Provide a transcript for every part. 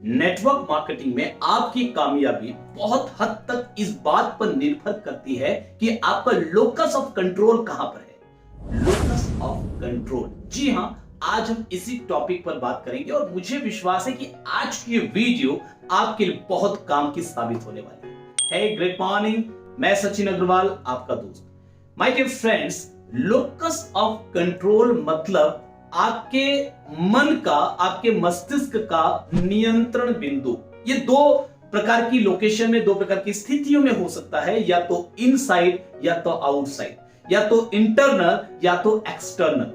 Network marketing में आपकी कामयाबी बहुत हद तक इस बात पर निर्भर करती है कि आपका लोकस ऑफ कंट्रोल कहां पर है। लोकस ऑफ कंट्रोल, जी हां, आज हम इसी टॉपिक पर बात करेंगे और मुझे विश्वास है कि आज की वीडियो आपके लिए बहुत काम की साबित होने वाली है। हे ग्रेट मॉर्निंग, मैं सचिन अग्रवाल, आपका दोस्त। My dear friends, locus of control मतलब आपके मन का, आपके मस्तिष्क का नियंत्रण बिंदु। ये दो प्रकार की लोकेशन में, दो प्रकार की स्थितियों में हो सकता है, या तो इनसाइड या तो आउटसाइड, या तो इंटरनल या तो एक्सटर्नल।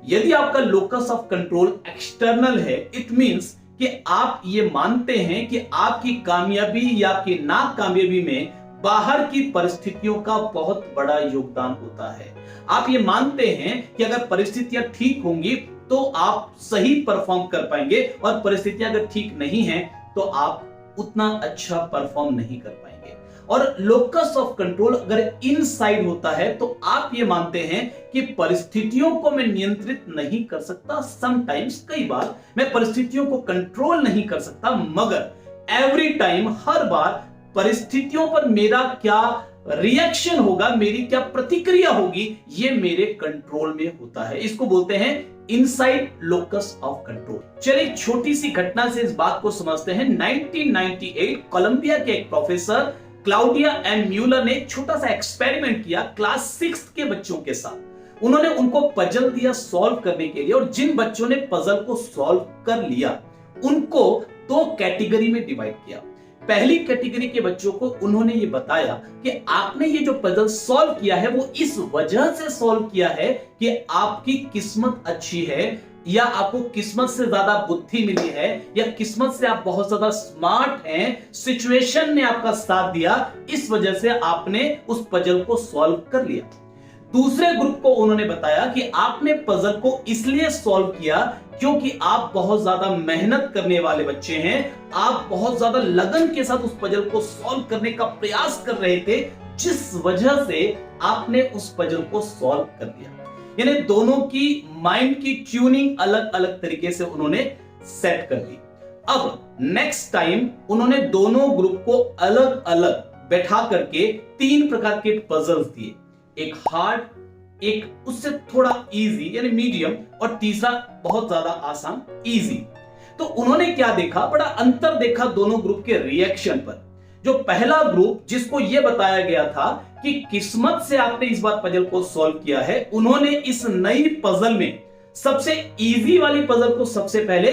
यदि आपका लोकस ऑफ कंट्रोल एक्सटर्नल है, इट मींस कि आप ये मानते हैं कि आपकी कामयाबी या आपकी नाकामयाबी में बाहर की परिस्थितियों का बहुत बड़ा योगदान होता है। आप ये मानते हैं कि अगर परिस्थितियां ठीक होंगी तो आप सही परफॉर्म कर पाएंगे, और परिस्थितियां अगर ठीक नहीं हैं तो आप उतना अच्छा परफॉर्म नहीं कर पाएंगे। और लोकस ऑफ कंट्रोल अगर इनसाइड होता है तो आप ये मानते हैं कि परिस्थितियों को मैं नियंत्रित नहीं कर सकता, समटाइम्स, कई बार मैं परिस्थितियों को कंट्रोल नहीं कर सकता, मगर एवरी टाइम, हर बार परिस्थितियों पर मेरा क्या रिएक्शन होगा, मेरी क्या प्रतिक्रिया होगी, ये मेरे कंट्रोल में होता है। इसको बोलते हैं इनसाइड लोकस ऑफ कंट्रोल। चलिए छोटी सी घटना से इस बात को समझते हैं। 1998 कोलंबिया के एक प्रोफेसर क्लाउडिया एम म्यूलर ने एक छोटा सा एक्सपेरिमेंट किया क्लास 6 के बच्चों के साथ। उन्होंने उनको पजल दिया सॉल्व करने के लिए, और जिन बच्चों ने पजल को सॉल्व कर लिया उनको दो कैटेगरी में डिवाइड किया। पहली कैटेगरी के बच्चों को उन्होंने ये बताया कि आपने ये जो पजल सॉल्व किया है वो इस वजह से सॉल्व किया है कि आपकी किस्मत अच्छी है, या आपको किस्मत से ज्यादा बुद्धि मिली है, या किस्मत से आप बहुत ज्यादा स्मार्ट हैं, सिचुएशन ने आपका साथ दिया, इस वजह से आपने उस पजल को सॉल्व कर लिया। दूसरे ग्रुप को उन्होंने बताया कि आपने पजल को इसलिए सॉल्व किया क्योंकि आप बहुत ज्यादा मेहनत करने वाले बच्चे हैं, आप बहुत ज्यादा लगन के साथ उस पजल को सॉल्व करने का प्रयास कर रहे थे, जिस वजह से आपने उस पजल को सॉल्व कर दिया। यानी दोनों की माइंड की ट्यूनिंग अलग अलग तरीके से उन्होंने सेट कर दी। अब नेक्स्ट टाइम उन्होंने दोनों ग्रुप को अलग अलग बैठा करके 3 प्रकार के पजल्स दिए, एक हार्ड, एक उससे थोड़ा इजी यानी मीडियम, और तीसरा बहुत ज्यादा आसान, इजी। तो उन्होंने क्या देखा, बड़ा अंतर देखा दोनों ग्रुप के रिएक्शन पर। जो पहला ग्रुप, जिसको यह बताया गया था कि किस्मत से आपने इस बार पजल को सॉल्व किया है, उन्होंने इस नई पजल में सबसे इजी वाली पजल को सबसे पहले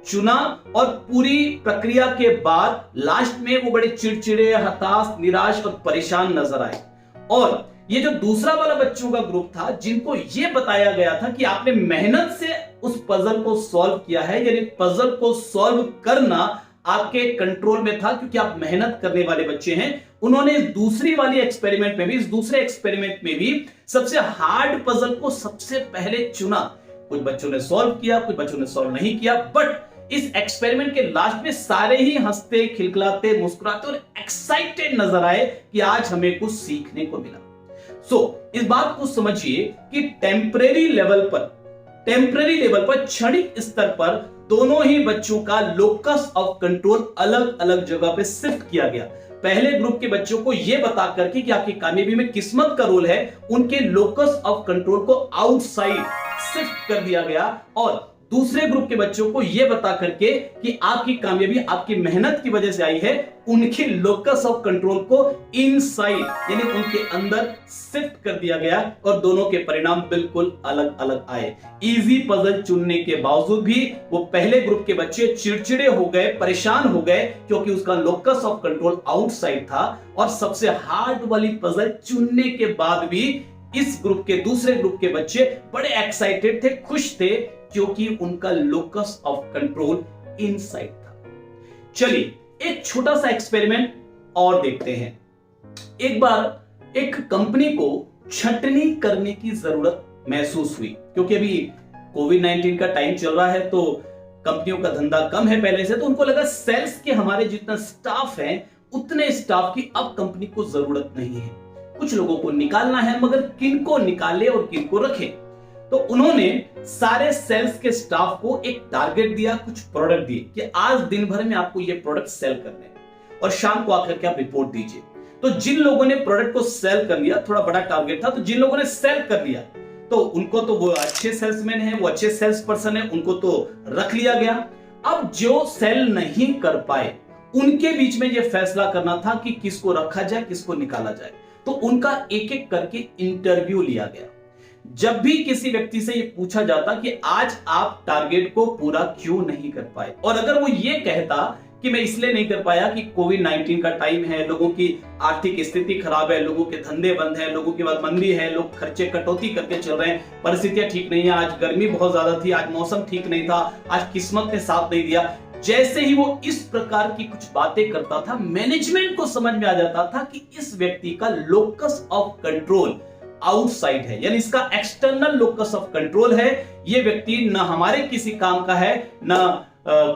चुना, और पूरी प्रक्रिया के बाद लास्ट में वो बड़े चिड़चिड़े, हताश, निराश और परेशान नजर आए। और ये जो दूसरा वाला बच्चों का ग्रुप था, जिनको ये बताया गया था कि आपने मेहनत से उस पजल को सॉल्व किया है, यानी पजल को सॉल्व करना आपके कंट्रोल में था क्योंकि आप मेहनत करने वाले बच्चे हैं, उन्होंने इस दूसरी वाली एक्सपेरिमेंट में भी, इस दूसरे एक्सपेरिमेंट में भी सबसे हार्ड पजल को सबसे पहले चुना। कुछ बच्चों ने सॉल्व किया, कुछ बच्चों ने सॉल्व नहीं किया, बट इस एक्सपेरिमेंट के लास्ट में सारे ही हंसते, खिलखिलाते, मुस्कुराते और एक्साइटेड नजर आए कि आज हमें कुछ सीखने को मिला। इस बात को समझिए कि टेम्परेरी लेवल पर, क्षणिक स्तर पर दोनों ही बच्चों का लोकस ऑफ कंट्रोल अलग अलग जगह पे शिफ्ट किया गया। पहले ग्रुप के बच्चों को यह बता करके कि आपकी कामयाबी में किस्मत का रोल है, उनके लोकस ऑफ कंट्रोल को आउटसाइड शिफ्ट कर दिया गया, और दूसरे ग्रुप के बच्चों को यह बता करके कि आपकी कामयाबी आपकी मेहनत की वजह से आई है, उनके लोकस ऑफ कंट्रोल को इनसाइड यानी उनके अंदर शिफ्ट कर दिया गया, और दोनों के परिणाम बिल्कुल अलग अलग आए। इजी पजल चुनने के बावजूद भी वो पहले ग्रुप के बच्चे चिड़चिड़े हो गए, परेशान हो गए, क्योंकि उसका लोकस ऑफ कंट्रोल आउटसाइड था। और सबसे हार्ड वाली पजल चुनने के बाद भी इस ग्रुप के, दूसरे ग्रुप के बच्चे बड़े एक्साइटेड थे, खुश थे, क्योंकि उनका लोकस ऑफ कंट्रोल इनसाइड था। चलिए एक छोटा सा एक्सपेरिमेंट और देखते हैं। एक बार एक कंपनी को छंटनी करने की जरूरत महसूस हुई, क्योंकि अभी कोविड-19 का टाइम चल रहा है, तो कंपनियों का धंधा कम है पहले से, तो उनको लगा सेल्स के हमारे जितना स्टाफ है उतने स्टाफ की अब कंपनी को जरूरत नहीं है, कुछ लोगों को निकालना है, मगर किनको निकाले और किनको रखें। तो उन्होंने सारे सेल्स के स्टाफ को एक टारगेट दिया, कुछ प्रोडक्ट दिए कि आज दिन भर में आपको ये प्रोडक्ट सेल करने हैं और शाम को आकर के आप रिपोर्ट दीजिए। तो जिन लोगों ने प्रोडक्ट को सेल कर लिया, थोड़ा बड़ा टारगेट था, तो जिन लोगों ने सेल कर लिया तो उनको तो वो अच्छे सेल्समैन है, वो अच्छे सेल्स पर्सन है, उनको तो रख लिया गया। अब जो सेल नहीं कर पाए उनके बीच में यह फैसला करना था कि किसको रखा जाए, किसको निकाला जाए। तो उनका एक एक करके इंटरव्यू लिया गया। जब भी किसी व्यक्ति से यह पूछा जाता कि आज आप टारगेट को पूरा क्यों नहीं कर पाए, और अगर वो ये कहता कि मैं इसलिए नहीं कर पाया कि कोविड-19 का टाइम है, लोगों की आर्थिक स्थिति खराब है, लोगों के धंधे बंद हैं, लोगों के पास मंदी है, लोग खर्चे कटौती करके चल रहे हैं, परिस्थितियां ठीक नहीं है, आज गर्मी बहुत ज्यादा थी, आज मौसम ठीक नहीं था, आज किस्मत ने साथ नहीं दिया। जैसे ही वो इस प्रकार की कुछ बातें करता था, मैनेजमेंट को समझ में आ जाता था कि इस व्यक्ति का लोकस ऑफ कंट्रोल आउटसाइड है, यानी इसका एक्सटर्नल लोकस ऑफ कंट्रोल है। ये व्यक्ति न हमारे किसी काम का है, न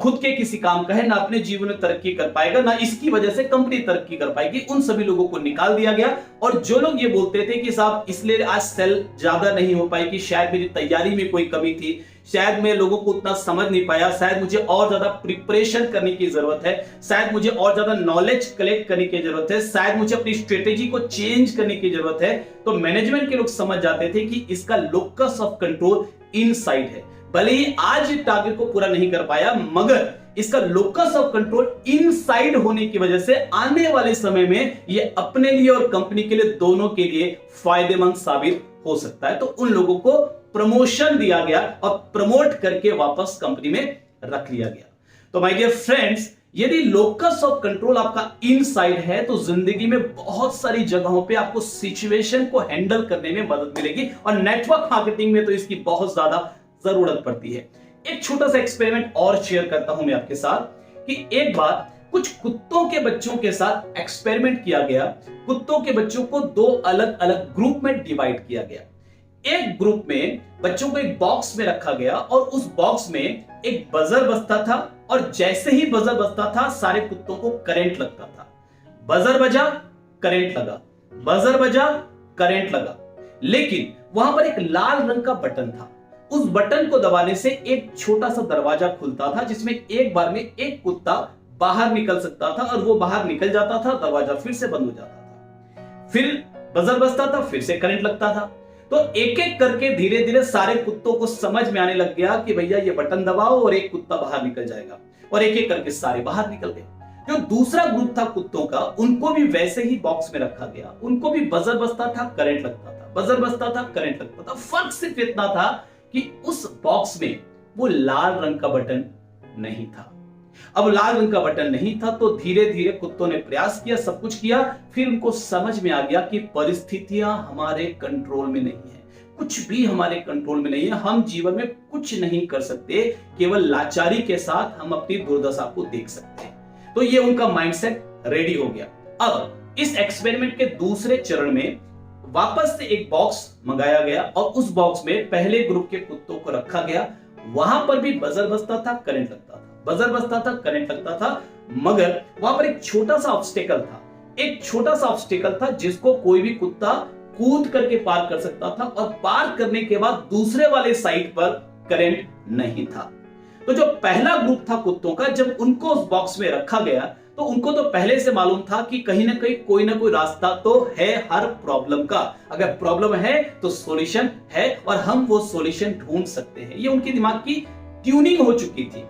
खुद के किसी काम का है, ना अपने जीवन में तरक्की कर पाएगा, ना इसकी वजह से कंपनी तरक्की कर पाएगी। उन सभी लोगों को निकाल दिया गया। और जो लोग ये बोलते थे कि साहब इसलिए आज सेल ज्यादा नहीं हो पाई कि शायद मेरी तैयारी में कोई कमी थी, शायद मैं लोगों को उतना समझ नहीं पाया, शायद मुझे और ज्यादा प्रिपरेशन करने की जरूरत है, शायद मुझे और ज्यादा नॉलेज कलेक्ट करने की जरूरत है, शायद मुझे अपनी स्ट्रेटेजी को चेंज करने की जरूरत है, तो मैनेजमेंट के लोग समझ जाते थे कि इसका लोकस ऑफ कंट्रोल इनसाइड है। भले ही आज टारगेट को पूरा नहीं कर पाया, मगर इसका लोकस ऑफ कंट्रोल इनसाइड होने की वजह से आने वाले समय में यह अपने लिए और कंपनी के लिए, दोनों के लिए फायदेमंद साबित हो सकता है। तो उन लोगों को प्रमोशन दिया गया और प्रमोट करके वापस कंपनी में रख लिया गया। तो माय डियर फ्रेंड्स, यदि लोकस ऑफ कंट्रोल आपका इनसाइड है तो जिंदगी में बहुत सारी जगहों पे आपको सिचुएशन को हैंडल करने में मदद मिलेगी, और नेटवर्क मार्केटिंग में तो इसकी बहुत ज्यादा जरूरत पड़ती है। एक छोटा सा एक्सपेरिमेंट और शेयर करता हूं मैं आपके साथ कि एक बार कुछ कुत्तों के बच्चों के साथ एक्सपेरिमेंट किया गया। कुत्तों के बच्चों को दो अलग अलग ग्रुप में डिवाइड किया गया। एक ग्रुप में बच्चों को एक बॉक्स में रखा गया और उस बॉक्स में एक बजर बजता था, और जैसे ही बजर बजता था सारे कुत्तों को करंट लगता था। बजर बजा, करंट लगा, बजर बजा, करंट लगा। लेकिन वहां पर एक लाल रंग का बटन था। उस बटन को दबाने से एक छोटा सा दरवाजा खुलता था, जिसमें एक बार में एक कुत्ता बाहर निकल सकता था, और वो बाहर निकल जाता था, दरवाजा फिर से बंद हो जाता था। फिर बजर बजता था, फिर से करंट लगता था। तो एक एक करके धीरे धीरे सारे कुत्तों को समझ में आने लग गया कि भैया ये बटन दबाओ और एक कुत्ता बाहर निकल जाएगा, और एक एक करके सारे बाहर निकल गए। जो दूसरा ग्रुप था कुत्तों का, उनको भी वैसे ही बॉक्स में रखा गया। उनको भी बजर बजता था, करंट लगता था, बजर बजता था, करंट लगता था। फर्क सिर्फ इतना था कि उस बॉक्स में वो लाल रंग का बटन नहीं था। अब लाल रंग का बटन नहीं था तो धीरे धीरे कुत्तों ने प्रयास किया, सब कुछ किया, फिर उनको समझ में आ गया कि परिस्थितियां हमारे कंट्रोल में नहीं है, कुछ भी हमारे कंट्रोल में नहीं है, हम जीवन में कुछ नहीं कर सकते, केवल लाचारी के साथ हम अपनी दुर्दशा को देख सकते हैं। तो ये उनका माइंडसेट रेडी हो गया। अब इस एक्सपेरिमेंट के दूसरे चरण में वापस से एक बॉक्स मंगाया गया और उस बॉक्स में पहले ग्रुप के कुत्तों को रखा गया। वहां पर भी बजर बजता था, करंट लगता था, बजर बजता था, करंट लगता था, मगर वहां पर एक छोटा सा ऑब्स्टेकल था। एक छोटा सा ऑब्स्टेकल था जिसको कोई भी कुत्ता कूद करके पार कर सकता था, और पार करने के बाद दूसरे वाले साइड पर करंट नहीं था। तो जो पहला ग्रुप था कुत्तों का, जब उनको उस बॉक्स में रखा गया तो उनको तो पहले से मालूम था कि कहीं ना कहीं कोई ना कोई रास्ता तो है हर प्रॉब्लम का। अगर प्रॉब्लम है तो सॉल्यूशन है, और हम वो सॉल्यूशन ढूंढ सकते हैं। ये उनके दिमाग की ट्यूनिंग हो चुकी थी।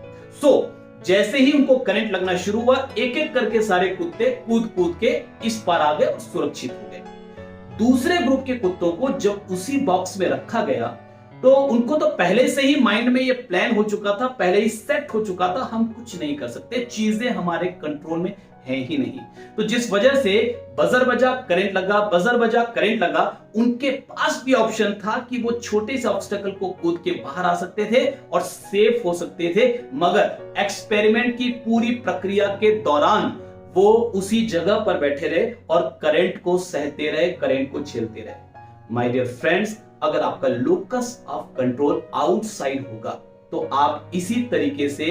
जैसे ही उनको करंट लगना शुरू हुआ, एक एक करके सारे कुत्ते कूद कूद के इस पार आ गए और सुरक्षित हो गए। दूसरे ग्रुप के कुत्तों को जब उसी बॉक्स में रखा गया तो उनको तो पहले से ही माइंड में ये प्लान हो चुका था, पहले ही सेट हो चुका था, हम कुछ नहीं कर सकते, चीजें हमारे कंट्रोल में है ही नहीं। तो जिस वजह से बजर बजा, करंट लगा, बजर बजा, करंट लगा, उनके पास भी ऑप्शन था कि वो छोटे से ऑब्स्टेकल को कूद के बाहर आ सकते थे और सेफ हो सकते थे, मगर एक्सपेरिमेंट की पूरी प्रक्रिया के दौरान वो उसी जगह पर बैठे रहे और करंट को सहते रहे, करंट को झेलते रहे। माय डियर फ्रेंड्स, अगर आपका लोकस ऑफ कंट्रोल आउटसाइड होगा तो आप इसी तरीके से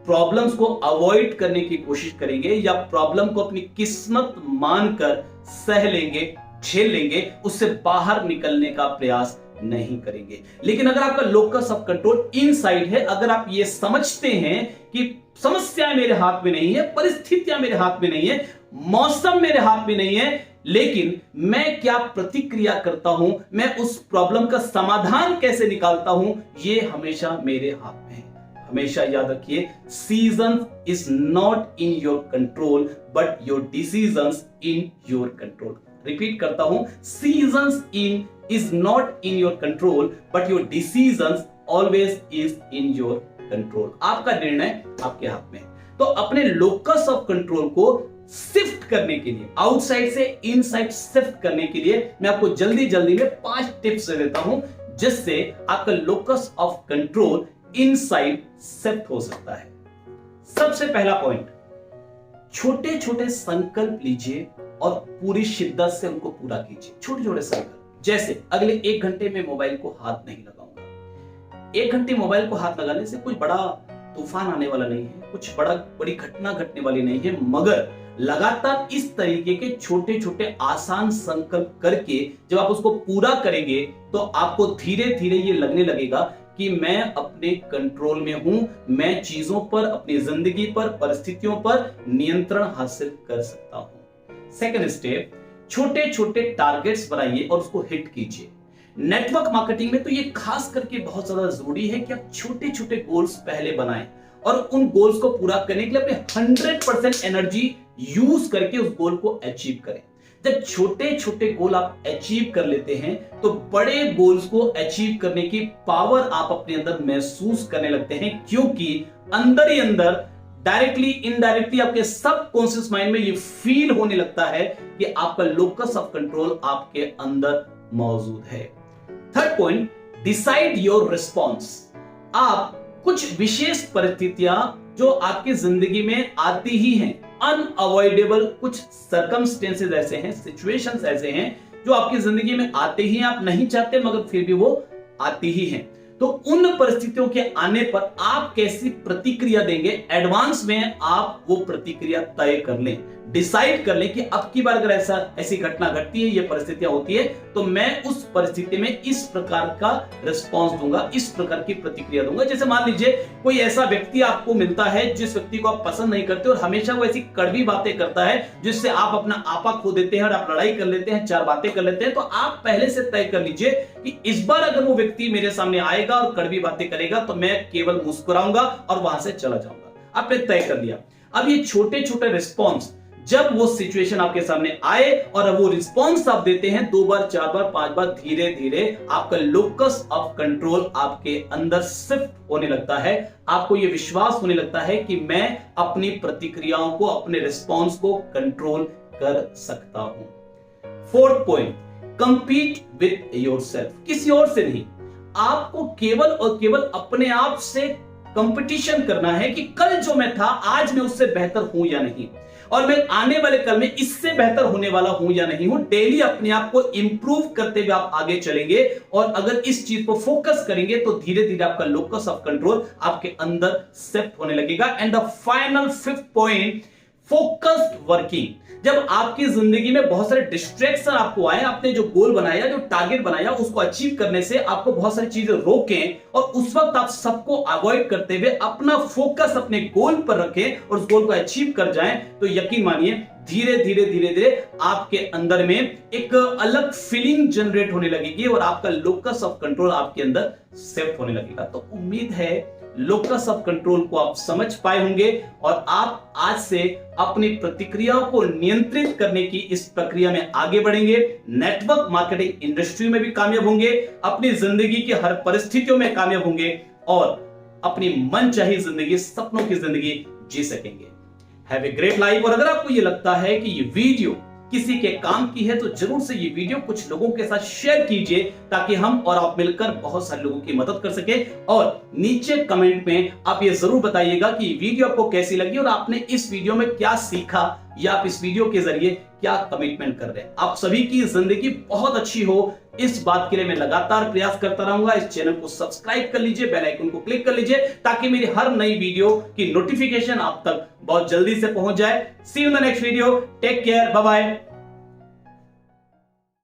प्रॉब्लम्स को अवॉइड करने की कोशिश करेंगे, या प्रॉब्लम को अपनी किस्मत मानकर सह लेंगे, झेल लेंगे, उससे बाहर निकलने का प्रयास नहीं करेंगे। लेकिन अगर आपका लोकस ऑफ कंट्रोल इनसाइड है, अगर आप ये समझते हैं कि समस्याएं मेरे हाथ में नहीं है, परिस्थितियां मेरे हाथ में नहीं है, मौसम मेरे हाथ में नहीं है, लेकिन मैं क्या प्रतिक्रिया करता हूं, मैं उस प्रॉब्लम का समाधान कैसे निकालता हूं, ये हमेशा मेरे हाथ में है। हमेशा याद रखिए, season is not in your control but your decisions in your control. Repeat करता हूं, seasons in is not in your control but your decisions always is in your control. आपका निर्णय आपके हाथ में है। तो अपने लोकस ऑफ कंट्रोल को शिफ्ट करने के लिए, आउटसाइड से इनसाइड शिफ्ट करने के लिए मैं आपको जल्दी जल्दी में 5 टिप्स दे देता हूं, जिससे आपका locus of control inside shift हो सकता है। सबसे पहला पॉइंट, छोटे छोटे संकल्प लीजिए और पूरी शिद्दत से उनको पूरा कीजिए। छोटे छोटे संकल्प, जैसे अगले 1 घंटे में मोबाइल को हाथ नहीं लगाऊंगा। 1 घंटे मोबाइल को हाथ लगाने से कोई बड़ा तूफान आने वाला नहीं है, कुछ बड़ी घटना घटने वाली नहीं है, मगर लगातार इस तरीके के छोटे छोटे आसान संकल्प करके जब आप उसको पूरा करेंगे तो आपको धीरे धीरे ये लगने लगेगा कि मैं अपने कंट्रोल में हूं, मैं चीजों पर, अपनी जिंदगी पर, परिस्थितियों पर नियंत्रण हासिल कर सकता हूं। सेकंड स्टेप, छोटे छोटे टारगेट्स बनाइए और उसको हिट कीजिए। नेटवर्क मार्केटिंग में तो ये खास करके बहुत ज्यादा जरूरी है कि आप छोटे छोटे गोल्स पहले बनाएं और उन गोल्स को पूरा करने के लिए अपने 100% एनर्जी यूज करके उस गोल को अचीव करें। जब छोटे छोटे गोल आप अचीव कर लेते हैं तो बड़े गोल्स को अचीव करने की पावर आप अपने अंदर महसूस करने लगते हैं, क्योंकि अंदर ही अंदर डायरेक्टली इनडायरेक्टली आपके सबकॉन्शियस माइंड में ये फील होने लगता है कि आपका लोकस ऑफ कंट्रोल आपके अंदर मौजूद है। Third point, decide your response. आप कुछ विशेष परिस्थितियां जो आपकी जिंदगी में आती ही हैं, अनअवॉइडेबल कुछ सर्कमस्टेंसेस ऐसे हैं, सिचुएशंस ऐसे हैं जो आपकी जिंदगी में आते ही हैं, आप नहीं चाहते मगर फिर भी वो आती ही हैं। तो उन परिस्थितियों के आने पर आप कैसी प्रतिक्रिया देंगे, एडवांस में आप वो प्रतिक्रिया तय कर लें, डिसाइड कर लें कि अब की बार अगर ऐसी घटना घटती है, ये परिस्थितियां होती है, तो मैं उस परिस्थिति में इस प्रकार का रिस्पॉन्स दूंगा, इस प्रकार की प्रतिक्रिया दूंगा। जैसे मान लीजिए कोई ऐसा व्यक्ति आपको मिलता है जिस व्यक्ति को आप पसंद नहीं करते और हमेशा वो ऐसी कड़वी बातें करता है जिससे आप अपना आपा खो देते हैं और आप लड़ाई कर लेते हैं, 4 बातें कर लेते हैं। तो आप पहले से तय कर लीजिए कि इस बार अगर वो व्यक्ति मेरे सामने आएगा और कड़वी बातें करेगा तो मैं केवल मुस्कुराऊंगा और वहां से चला जाऊंगा। आपने तय कर लिया। अब ये छोटे छोटे रिस्पॉन्स, जब वो सिचुएशन आपके सामने आए और वो रिस्पॉन्स आप देते हैं 2 बार, 4 बार, 5 बार, धीरे धीरे आपका लोकस ऑफ कंट्रोल आपके अंदर शिफ्ट होने लगता है। आपको ये विश्वास होने लगता है कि मैं अपनी प्रतिक्रियाओं को, अपने रिस्पॉन्स को कंट्रोल कर सकता हूं। Fourth point, compete with yourself. किसी और से नहीं, आपको केवल और केवल अपने आप से कंपटीशन करना है कि कल जो मैं था आज मैं उससे बेहतर हूं या नहीं, और मैं आने वाले कल में इससे बेहतर होने वाला हूं या नहीं हूं। डेली अपने आप को इंप्रूव करते हुए आप आगे चलेंगे और अगर इस चीज पर फोकस करेंगे तो धीरे धीरे आपका लोकस ऑफ कंट्रोल आपके अंदर शिफ्ट होने लगेगा। And the final 5th point, focused working. जब आपकी जिंदगी में बहुत सारे डिस्ट्रैक्शन आपको आए, आपने जो गोल बनाया, जो टारगेट बनाया, उसको अचीव करने से आपको बहुत सारी चीजें रोकें और उस वक्त आप सबको अवॉइड करते हुए अपना फोकस अपने गोल पर रखें और उस गोल को अचीव कर जाएं, तो यकीन मानिए धीरे धीरे धीरे धीरे आपके अंदर में एक अलग फीलिंग जनरेट होने लगेगी और आपका लोकस ऑफ कंट्रोल आपके अंदर शिफ्ट होने लगेगा। तो उम्मीद है लोकस ऑफ कंट्रोल को आप समझ पाए होंगे और आप आज से अपनी प्रतिक्रियाओं को नियंत्रित करने की इस प्रक्रिया में आगे बढ़ेंगे। नेटवर्क मार्केटिंग इंडस्ट्री में भी कामयाब होंगे, अपनी जिंदगी की हर परिस्थितियों में कामयाब होंगे और अपनी मनचाही जिंदगी, सपनों की जिंदगी जी सकेंगे। Have a great life. और अगर आपको ये लगता है कि ये वीडियो किसी के काम की है तो जरूर से ये वीडियो कुछ लोगों के साथ शेयर कीजिए ताकि हम और आप मिलकर बहुत सारे लोगों की मदद कर सके। और नीचे कमेंट में आप ये जरूर बताइएगा कि ये वीडियो आपको कैसी लगी और आपने इस वीडियो में क्या सीखा या आप इस वीडियो के जरिए क्या कमिटमेंट कर रहे हैं। आप सभी की जिंदगी बहुत अच्छी हो, इस बात के लिए मैं लगातार प्रयास करता रहूंगा। इस चैनल को सब्सक्राइब कर लीजिए, बेल आइकन को क्लिक कर लीजिए ताकि मेरी हर नई वीडियो की नोटिफिकेशन आप तक बहुत जल्दी से पहुंच जाए। See you in the next video. Take care, bye bye.